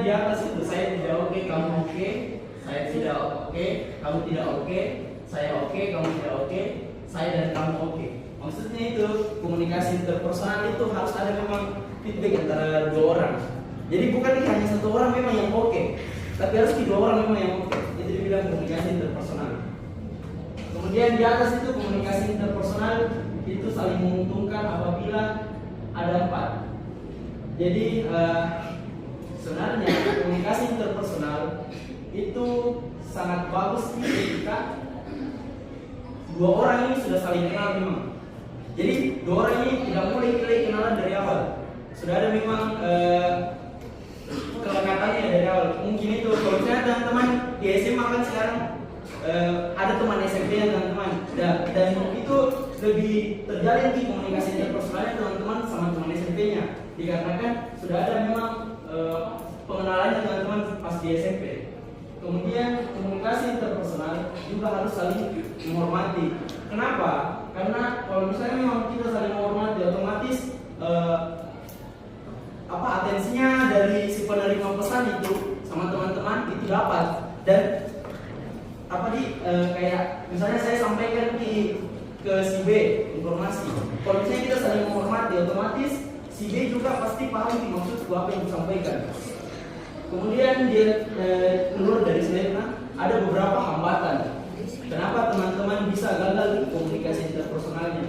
di atas itu saya tidak oke, kamu oke, saya tidak oke, kamu tidak oke, saya oke, kamu tidak oke, saya dan kamu oke. Maksudnya itu komunikasi interpersonal itu harus ada memang feedback antara dua orang. Jadi bukan hanya satu orang memang yang oke, tapi harus dua orang memang yang oke. Itu dibilang komunikasi interpersonal. Kemudian di atas itu komunikasi interpersonal itu saling menguntungkan apabila ada 4. Jadi sebenarnya komunikasi interpersonal itu sangat bagus ketika dua orang ini sudah saling kenal memang. Jadi dua orang ini tidak mulai kenalan dari awal. Sudah ada memang kelekatannya dari awal. Mungkin itu kalau misalnya teman-teman di SMA kan sekarang ada teman SMP ya teman-teman. Dan itu lebih terjalin di komunikasi interpersonalnya teman-teman sama teman SMP-nya. Dikarenakan sudah ada memang pengenalannya teman-teman pas di SMP. Kemudian komunikasi interpersonal juga harus saling menghormati. Kenapa? Karena kalau misalnya memang kita saling menghormati, otomatis atensinya dari si penerima pesan itu sama teman-teman itu dapat. Dan kayak misalnya saya sampaikan ke si B informasi. Kalau misalnya kita saling menghormati, otomatis si B juga pasti paham maksud apa yang disampaikan. Kemudian dia menurut dari saya ada beberapa hambatan. Kenapa teman-teman bisa gagal di komunikasi interpersonalnya?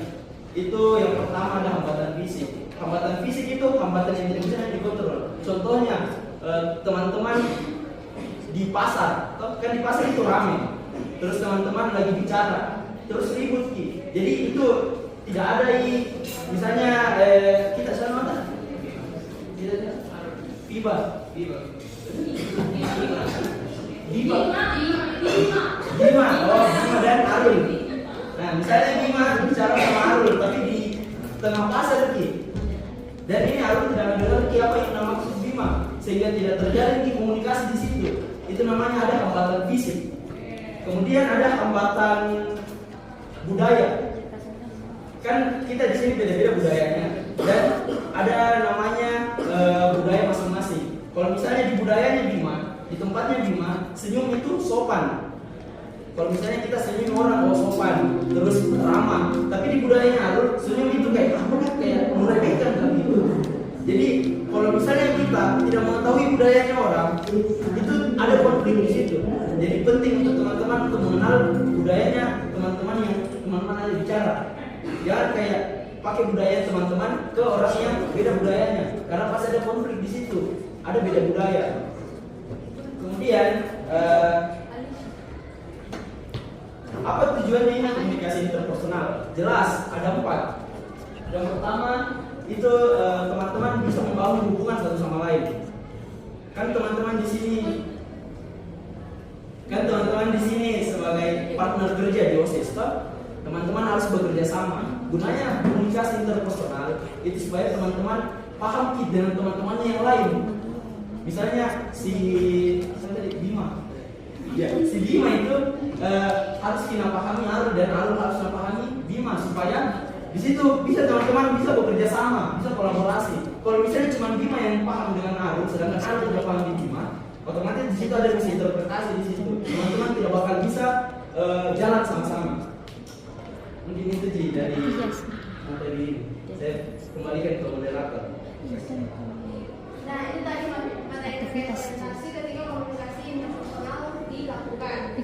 Itu yang pertama ada hambatan fisik. Hambatan fisik itu hambatan yang tidak bisa dikontrol. Contohnya teman-teman di pasar, kan di pasar itu ramai. Terus teman-teman lagi bicara, terus ribut ki. Jadi itu tidak ada misalnya kita sama apa? Bima. Oh, Bima dan Arul. Nah, misalnya Bima bicara sama Arul, tapi di tengah pasar ki. Dan ini Arul tidak mengerti apa yang maksud Bima, sehingga tidak terjalin komunikasi di situ. Itu namanya ada hambatan fisik. Kemudian ada hambatan budaya. Kan kita di sini beda-beda budayanya, dan ada namanya budaya masing-masing. Kalau misalnya di budayanya Bima, di tempatnya Bima, senyum itu sopan. Kalau misalnya kita senyum orang sopan, terus ramah. Tapi di budayanya Arul, senyum itu kayak kayak meremehkan kan gitu. Jadi kalau misalnya kita tidak mengetahui budayanya orang, itu ada konflik di situ. Jadi penting untuk teman-teman untuk mengenal budayanya teman-teman ada bicara. Jangan kayak pakai budaya teman-teman ke orang yang beda budayanya, karena pasti ada konflik di situ. Ada beda budaya. Kemudian apa tujuannya ini komunikasi interpersonal? Jelas ada 4. Yang pertama itu teman-teman bisa membangun hubungan satu sama lain. Kan teman-teman di sini sebagai partner kerja di OSIS, teman-teman harus bekerja sama. Gunanya komunikasi interpersonal itu supaya teman-teman paham dengan teman-temannya yang lain. Misalnya si Bima. Ya, si Bima itu harus kita pahami Arul, dan Arul harus pahami Bima, supaya di situ bisa teman-teman bisa bekerja sama, bisa kolaborasi. Kalau misalnya cuma Bima yang paham dengan Arul, sedangkan Arul tidak paham di Bima, otomatis di situ ada misinterpretasi di situ. Teman-teman tidak bakal bisa jalan sama-sama. Mungkin itu Ji dari materi ini. Saya kembalikan ke moderator. Nah, itu tadi materi terkait organisasi ketika komunikasi interpersonal dilakukan.